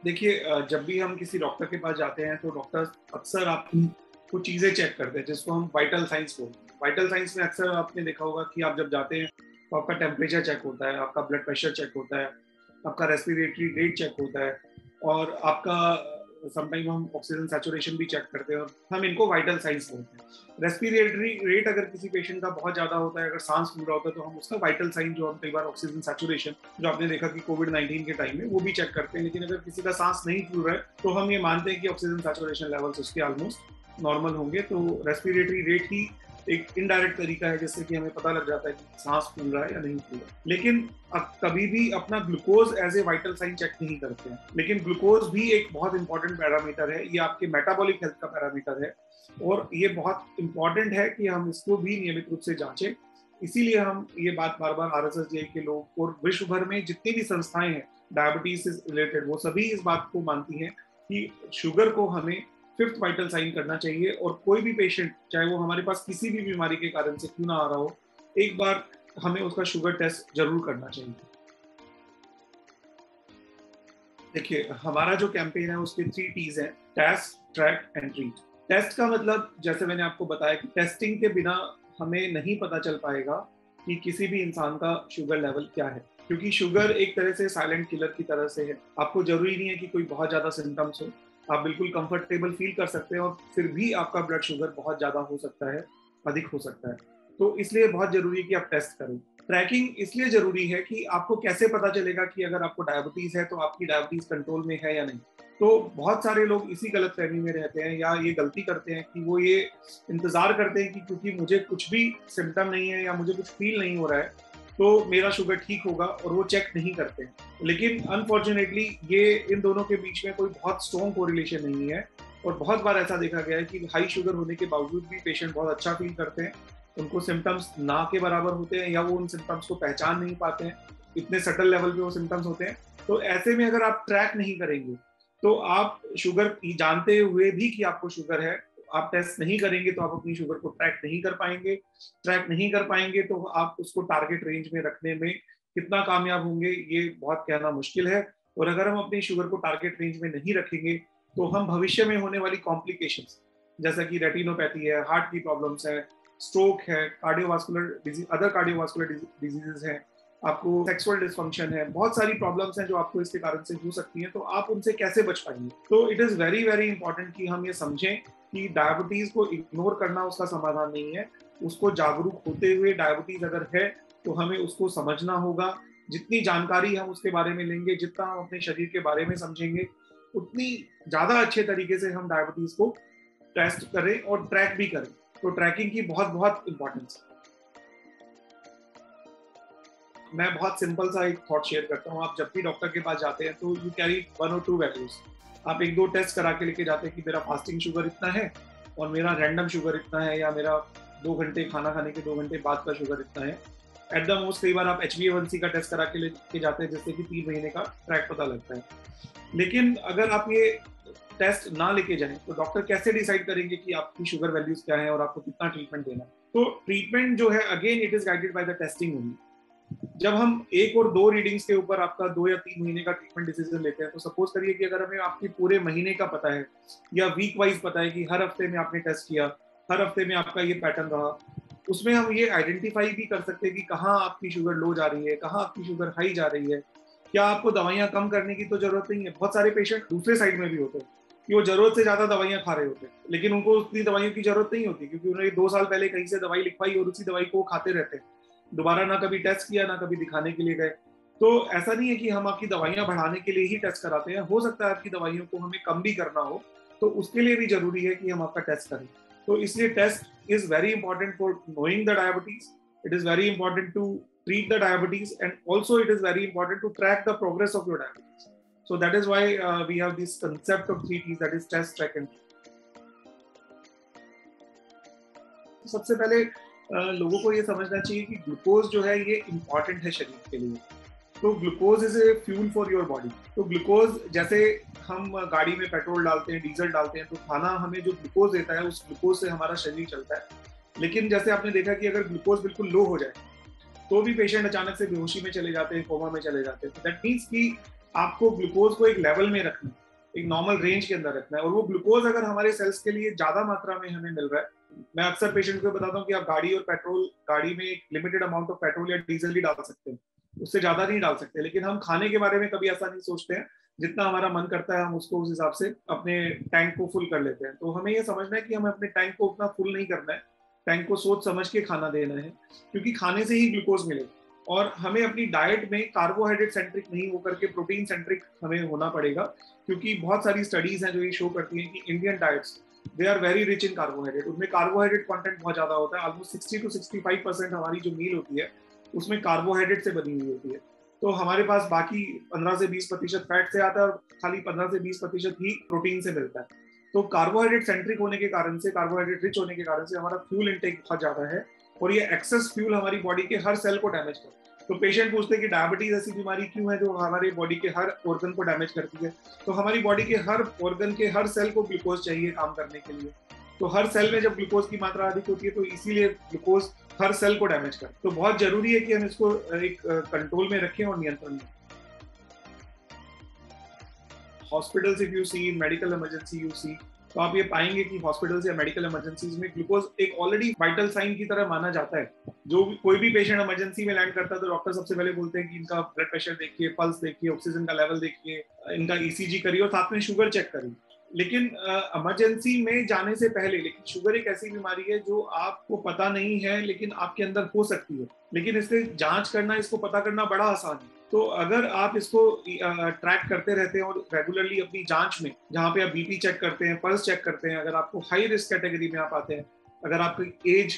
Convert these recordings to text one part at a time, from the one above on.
देखिए जब भी हम किसी डॉक्टर के पास जाते हैं तो डॉक्टर अक्सर आपकी कुछ चीज़ें चेक करते हैं जिसको हम वाइटल साइंस बोलते हैं। वाइटल साइंस में अक्सर आपने देखा होगा कि आप जब जाते हैं तो आपका टेम्परेचर चेक होता है, आपका ब्लड प्रेशर चेक होता है, आपका रेस्पिरेटरी रेट चेक होता है और आपका समटाइम हम ऑक्सीजन सैचुरेशन भी चेक करते हैं और हम इनको वाइटल साइंस बोलते हैं। रेस्पिरेटरी रेट अगर किसी पेशेंट का बहुत ज़्यादा होता है, अगर सांस फूल रहा होता है तो हम उसका वाइटल साइन जो हम कई बार ऑक्सीजन सैचुरेशन जो आपने देखा कि कोविड-19 के टाइम में वो भी चेक करते हैं। लेकिन अगर किसी का सांस नहीं फूल रहा है तो हम ये मानते हैं कि ऑक्सीजन सैचुरेशन लेवल्स उसके ऑलमोस्ट नॉर्मल होंगे। तो रेस्पिरेटरी रेट ही एक इनडायरेक्ट तरीका है जिससे कि हमें पता लग जाता है कि सांस फूल रहा है या नहीं फूल रहा है। लेकिन अब कभी भी अपना glucose as a vital sign check नहीं करते हैं। लेकिन ग्लूकोज भी एक बहुत इंपॉर्टेंट पैरामीटर है, ये आपके मेटाबॉलिक हेल्थ का पैरामीटर है और ये बहुत इंपॉर्टेंट है कि हम इसको भी नियमित रूप से जांचें। इसीलिए हम ये बात बार बार आरएसएसडीआई के लोग और विश्व भर में जितनी भी संस्थाएं हैं डायबिटीज से रिलेटेड, वो सभी इस बात को मानती हैं कि शुगर को हमें फिफ्थ वाइटल साइन करना चाहिए और कोई भी पेशेंट चाहे वो हमारे पास किसी भी बीमारी के कारण से क्यों ना आ रहा हो, एक बार हमें उसका शुगर टेस्ट जरूर करना चाहिए। देखिए हमारा जो कैंपेन है उसके 3 T's हैं, test, track and treat. Test का मतलब जैसे मैंने आपको बताया कि टेस्टिंग के बिना हमें नहीं पता चल पाएगा कि किसी भी इंसान का शुगर लेवल क्या है, क्योंकि शुगर एक तरह से साइलेंट किलर की तरह से है। आपको जरूरी नहीं है कि कोई बहुत ज्यादा सिम्टम्स हो, आप बिल्कुल कंफर्टेबल फील कर सकते हैं और फिर भी आपका ब्लड शुगर बहुत ज्यादा हो सकता है, अधिक हो सकता है। तो इसलिए बहुत जरूरी है कि आप टेस्ट करें। ट्रैकिंग इसलिए जरूरी है कि आपको कैसे पता चलेगा कि अगर आपको डायबिटीज है तो आपकी डायबिटीज कंट्रोल में है या नहीं। तो बहुत सारे लोग इसी गलतफहमी में रहते हैं या ये गलती करते हैं कि वो ये इंतजार करते हैं कि क्योंकि मुझे कुछ भी सिम्टम नहीं है या मुझे कुछ फील नहीं हो रहा है तो मेरा शुगर ठीक होगा, और वो चेक नहीं करते हैं। लेकिन अनफॉर्चुनेटली ये इन दोनों के बीच में कोई बहुत स्ट्रॉन्ग कोरिलेशन नहीं है और बहुत बार ऐसा देखा गया है कि हाई शुगर होने के बावजूद भी पेशेंट बहुत अच्छा फील करते हैं, उनको सिम्टम्स ना के बराबर होते हैं या वो उन सिम्टम्स को पहचान नहीं पाते हैं, इतने सटल लेवल पे वो सिम्टम्स होते हैं। तो ऐसे में अगर आप ट्रैक नहीं करेंगे तो आप शुगर जानते हुए भी कि आपको शुगर है, आप टेस्ट नहीं करेंगे तो आप अपनी शुगर को ट्रैक नहीं कर पाएंगे। ट्रैक नहीं कर पाएंगे तो आप उसको टारगेट रेंज में रखने में कितना कामयाब होंगे ये बहुत कहना मुश्किल है। और अगर हम अपनी शुगर को टारगेट रेंज में नहीं रखेंगे तो हम भविष्य में होने वाली कॉम्प्लिकेशंस जैसा कि रेटिनोपैथी है, हार्ट की प्रॉब्लम्स है, स्ट्रोक है, cardiovascular disease, other cardiovascular diseases हैं, आपको सेक्सुअल डिसफंक्शन है, बहुत सारी प्रॉब्लम्स हैं जो आपको इसके कारण से हो सकती हैं। तो आप उनसे कैसे बच पाएंगे? तो it is very very important कि हम ये समझें कि डायबिटीज को इग्नोर करना उसका समाधान नहीं है। उसको जागरूक होते हुए डायबिटीज अगर है तो हमें उसको समझना होगा। जितनी जानकारी हम उसके बारे में लेंगे, जितना हम अपने शरीर के बारे में समझेंगे, उतनी ज्यादा अच्छे तरीके से हम डायबिटीज को टेस्ट करें और ट्रैक भी करें। तो ट्रैकिंग की बहुत बहुत इंपॉर्टेंस है। मैं बहुत सिंपल सा एक थॉट शेयर करता हूँ। आप जब भी डॉक्टर के पास जाते हैं तो यू कैरी 1 और 2 वैल्यूज। आप एक दो टेस्ट करा के लेके जाते हैं कि मेरा फास्टिंग शुगर इतना है और मेरा रैंडम शुगर इतना है, या मेरा 2 घंटे खाना खाने के 2 घंटे बाद का शुगर इतना है। एट द मोस्ट कई बार आप HbA1c का टेस्ट करा के लेके जाते हैं जिससे कि 3 महीने का ट्रैक पता लगता है। लेकिन अगर आप ये टेस्ट ना लेके जाएं तो डॉक्टर कैसे डिसाइड करेंगे कि आपकी शुगर वैल्यूज क्या है और आपको कितना ट्रीटमेंट देना है? तो ट्रीटमेंट जो है again it is guided by the testing only. जब हम 1 और 2 रीडिंग्स के ऊपर आपका 2 या 3 महीने का ट्रीटमेंट डिसीजन लेते हैं तो सपोज करिए कि अगर हमें आपकी पूरे महीने का पता है या वीक वाइज पता है कि हर हफ्ते में आपने टेस्ट किया, हर हफ्ते में आपका ये पैटर्न रहा, उसमें हम ये आइडेंटिफाई भी कर सकते हैं कि कहाँ आपकी शुगर लो जा रही है, कहाँ आपकी शुगर हाई जा रही है। क्या आपको दवाइयाँ कम करने की तो जरूरत नहीं है। बहुत सारे पेशेंट दूसरे साइड में भी होते हैं कि वो जरूरत से ज्यादा दवाइयाँ खा रहे होते हैं लेकिन उनको उतनी दवाइयों की जरूरत नहीं होती क्योंकि उन्होंने 2 साल पहले कहीं से दवाई लिखवाई और उसी दवाई को खाते रहते हैं, दोबारा ना कभी टेस्ट किया ना कभी दिखाने के लिए गए। तो ऐसा नहीं है कि हम आपकी दवाइयां बढ़ाने के लिए ही टेस्ट कराते हैं, हो सकता है आपकी दवाइयों को हमें कम भी करना हो तो उसके लिए भी जरूरी है कि हम आपका टेस्ट करें। तो इसलिए test is very important for knowing the diabetes, it is very important to treat the diabetes, and also it is very important to track the progress of your diabetes. So that is why we have this concept of 3Ts, that is test, track and treat. सबसे पहले लोगों को ये समझना चाहिए कि glucose जो है ये इंपॉर्टेंट है शरीर के लिए। तो glucose is a fuel for your body. तो ग्लूकोज जैसे हम गाड़ी में पेट्रोल डालते हैं, डीजल डालते हैं, तो खाना हमें जो ग्लूकोज देता है उस ग्लूकोज से हमारा शरीर चलता है। लेकिन जैसे आपने देखा कि अगर ग्लूकोज बिल्कुल लो हो जाए तो भी पेशेंट अचानक से बेहोशी में चले जाते हैं, कोमा में चले जाते हैं। तो दैट मीन्स कि आपको ग्लूकोज को एक लेवल में रखना है, एक नॉर्मल रेंज के अंदर रखना है। और वो ग्लूकोज अगर हमारे सेल्स के लिए ज्यादा मात्रा में हमें मिल रहा है, मैं अक्सर पेशेंट को बताता हूँ कि आप गाड़ी में एक लिमिटेड अमाउंट ऑफ पेट्रोल या डीजल ही डाल सकते हैं, उससे ज्यादा नहीं डाल सकते। लेकिन हम खाने के बारे में कभी ऐसा नहीं सोचते हैं, जितना हमारा मन करता है हम उसको उस हिसाब से अपने टैंक को फुल कर लेते हैं। तो हमें ये समझना है कि हमें अपने टैंक को उतना फुल नहीं करना है, टैंक को सोच समझ के खाना देना है, क्योंकि खाने से ही ग्लूकोज मिलेगा। और हमें अपनी डाइट में कार्बोहाइड्रेट सेंट्रिक नहीं होकर के प्रोटीन सेंट्रिक हमें होना पड़ेगा, क्योंकि बहुत सारी स्टडीज हैं जो ये शो करती हैं कि Indian diets they are very rich in carbohydrate. उनमें कार्बोहाइड्रेट कंटेंट बहुत ज्यादा होता है, ऑलमोस्ट 60 to 65% हमारी जो मील होती है उसमें कार्बोहाइड्रेट से बनी हुई होती है। तो हमारे पास बाकी 15 से 20% फैट से आता है और खाली 15 से 20% ही प्रोटीन से मिलता है। तो कार्बोहाइड्रेट सेंट्रिक होने के कारण से, कार्बोहाइड्रेट रिच होने के कारण से हमारा फ्यूल इनटेक बहुत ज्यादा है, और ये एक्सेस फ्यूल हमारी बॉडी के हर सेल को डैमेज करता है। तो पेशेंट पूछते हैं कि डायबिटीज ऐसी बीमारी क्यों है जो हमारी बॉडी के हर ऑर्गन को डैमेज करती है। तो हमारी बॉडी के हर ऑर्गन के हर सेल को ग्लूकोज चाहिए काम करने के लिए। तो हर सेल में जब ग्लूकोज की मात्रा अधिक होती है तो इसीलिए ग्लूकोज हर सेल को डैमेज कर। तो बहुत जरूरी है कि हम इसको एक कंट्रोल में रखें और नियंत्रण में। Hospitals if you see, medical emergency you see, तो आप ये पाएंगे कि हॉस्पिटल्स या मेडिकल इमरजेंसीज में ग्लूकोज एक ऑलरेडी वाइटल साइन की तरह माना जाता है। जो कोई भी पेशेंट इमरजेंसी में लैंड करता है तो डॉक्टर सबसे पहले बोलते हैं कि इनका ब्लड प्रेशर देखिए, पल्स देखिए, ऑक्सीजन का लेवल देखिए, इनका ईसीजी करिए और साथ में शुगर चेक करिए। लेकिन इमरजेंसी में जाने से पहले, लेकिन शुगर एक ऐसी बीमारी है जो आपको पता नहीं है लेकिन आपके अंदर हो सकती है, लेकिन इससे जांच करना, इसको पता करना बड़ा आसान है। तो अगर आप इसको ट्रैक करते रहते हैं और रेगुलरली अपनी जांच में, जहाँ पे आप बीपी चेक करते हैं, पल्स चेक करते हैं, अगर आपको हाई रिस्क कैटेगरी में आप आते हैं, अगर आपकी age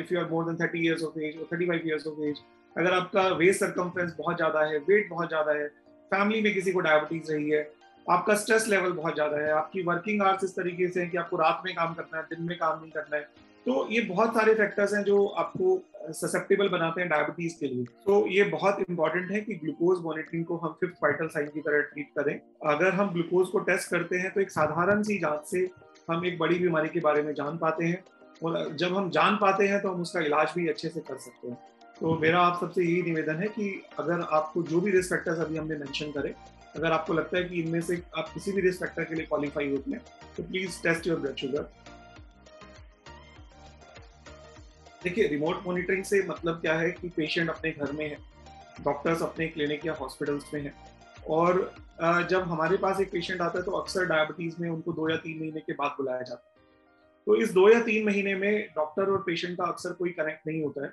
if you are more than 30 years of age और 35 इयर्स ऑफ एज, अगर आपका वेस्ट सर्कमफ्रेंस बहुत ज्यादा है, वेट बहुत ज्यादा है, फैमिली में किसी को डायबिटीज रही है, आपका स्ट्रेस लेवल बहुत ज्यादा है, आपकी वर्किंग आवर्स इस तरीके से है कि आपको रात में काम करना है, दिन में काम नहीं करना है, तो ये बहुत सारे फैक्टर्स हैं जो आपको ससेप्टेबल बनाते हैं डायबिटीज के लिए। तो ये बहुत इंपॉर्टेंट है कि ग्लूकोज मॉनिटरिंग को हम फिफ्थ वाइटल साइन की तरह ट्रीट करें। अगर हम ग्लूकोज को टेस्ट करते हैं तो एक साधारण सी जांच से हम एक बड़ी बीमारी के बारे में जान पाते हैं, और जब हम जान पाते हैं तो हम उसका इलाज भी अच्छे से कर सकते हैं। तो मेरा आप सबसे यही निवेदन है कि अगर आपको जो भी रिस्क फैक्टर्स अभी हमने मेंशन करे, अगर आपको लगता है कि इनमें से आप किसी भी रिस्क फैक्टर के लिए क्वालिफाई होते हैं तो please test your blood sugar. देखिए, रिमोट मॉनिटरिंग से मतलब क्या है कि पेशेंट अपने घर में है, डॉक्टर्स अपने क्लिनिक या हॉस्पिटल्स में है, और जब हमारे पास एक पेशेंट आता है तो अक्सर डायबिटीज में उनको 2 या 3 महीने के बाद बुलाया जाता है। तो इस 2 या 3 महीने में डॉक्टर और पेशेंट का अक्सर कोई कनेक्ट नहीं होता है,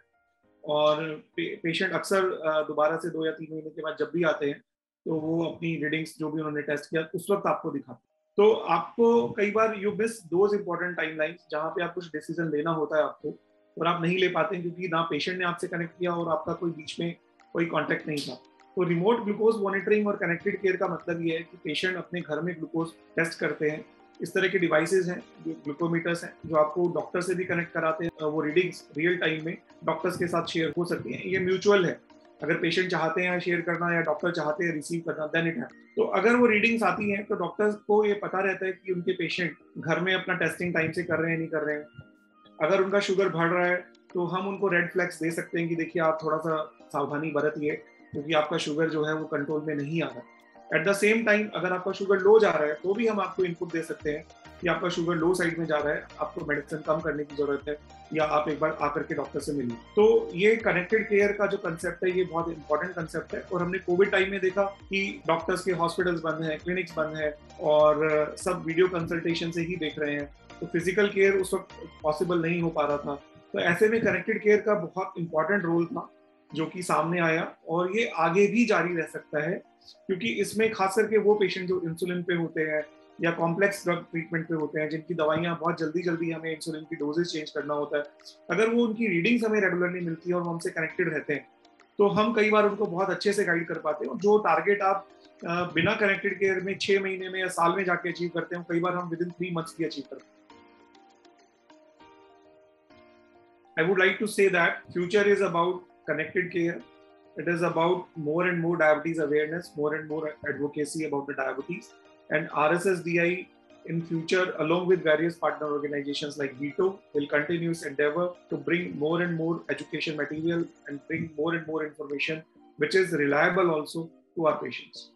और पेशेंट अक्सर दोबारा से 2 या 3 महीने के बाद जब भी आते हैं तो वो अपनी रीडिंग्स जो भी उन्होंने टेस्ट किया उस वक्त आपको दिखाते हैं। तो आपको कई बार you miss those important timelines जहाँ पे आप कुछ डिसीजन लेना होता है आपको, और आप नहीं ले पाते हैं क्योंकि ना पेशेंट ने आपसे कनेक्ट किया और आपका कोई बीच में कोई कॉन्टेक्ट नहीं था। तो रिमोट ग्लूकोज मॉनिटरिंग और कनेक्टेड केयर का मतलब ये है कि पेशेंट अपने घर में ग्लूकोज टेस्ट करते हैं। इस तरह के डिवाइसेज हैं, जो ग्लूकोमीटर्स हैं, जो आपको डॉक्टर से भी कनेक्ट कराते हैं। वो रीडिंग्स रियल टाइम में डॉक्टर्स के साथ शेयर हो सकती हैं। ये म्यूचुअल है, अगर पेशेंट चाहते हैं शेयर करना या डॉक्टर चाहते हैं रिसीव करना, देन इट है। तो अगर वो रीडिंग्स आती हैं तो डॉक्टर्स को ये पता रहता है कि उनके पेशेंट घर में अपना टेस्टिंग टाइम से कर रहे हैं नहीं कर रहे हैं। अगर उनका शुगर बढ़ रहा है तो हम उनको रेड फ्लैग्स दे सकते हैं कि देखिए आप थोड़ा सा सावधानी बरतिए, क्योंकि आपका शुगर जो है वो कंट्रोल में नहीं आ रहा। एट द सेम टाइम अगर आपका शुगर लो जा रहा है तो भी हम आपको इनपुट दे सकते हैं कि आपका शुगर लो साइड में जा रहा है, आपको मेडिसिन कम करने की जरूरत है, या आप एक बार आकर के डॉक्टर से मिलिए। तो ये कनेक्टेड केयर का जो कंसेप्ट है ये बहुत इंपॉर्टेंट कंसेप्ट है, और हमने कोविड टाइम में देखा कि डॉक्टर्स के हॉस्पिटल्स बंद हैं, क्लिनिक्स बंद हैं, और सब वीडियो कंसल्टेशन से ही देख रहे हैं। तो फिजिकल केयर उस वक्त पॉसिबल नहीं हो पा रहा था। तो ऐसे में कनेक्टेड केयर का बहुत इंपॉर्टेंट रोल था जो कि सामने आया, और ये आगे भी जारी रह सकता है, क्योंकि इसमें खास करके वो पेशेंट जो इंसुलिन पे होते हैं या कॉम्प्लेक्स ड्रग ट्रीटमेंट पे होते हैं, जिनकी दवाइयाँ बहुत जल्दी जल्दी हमें इंसुलिन की डोजेज चेंज करना होता है, अगर वो उनकी रीडिंग्स हमें रेगुलरली मिलती है और वो हमसे कनेक्टेड रहते हैं तो हम कई बार उनको बहुत अच्छे से गाइड कर पाते हैं। और जो टारगेट आप बिना कनेक्टेड केयर में 6 महीने में या साल में जाके अचीव करते हैं, कई बार हम विद इन 3 मंथ्स भी अचीव करते हैं। I would like to say that future is about connected care. It is about more and more diabetes awareness, more and more advocacy about the diabetes. And RSSDI in future, along with various partner organizations like VITO, will continue its endeavor to bring more and more education material and bring more and more information, which is reliable also to our patients.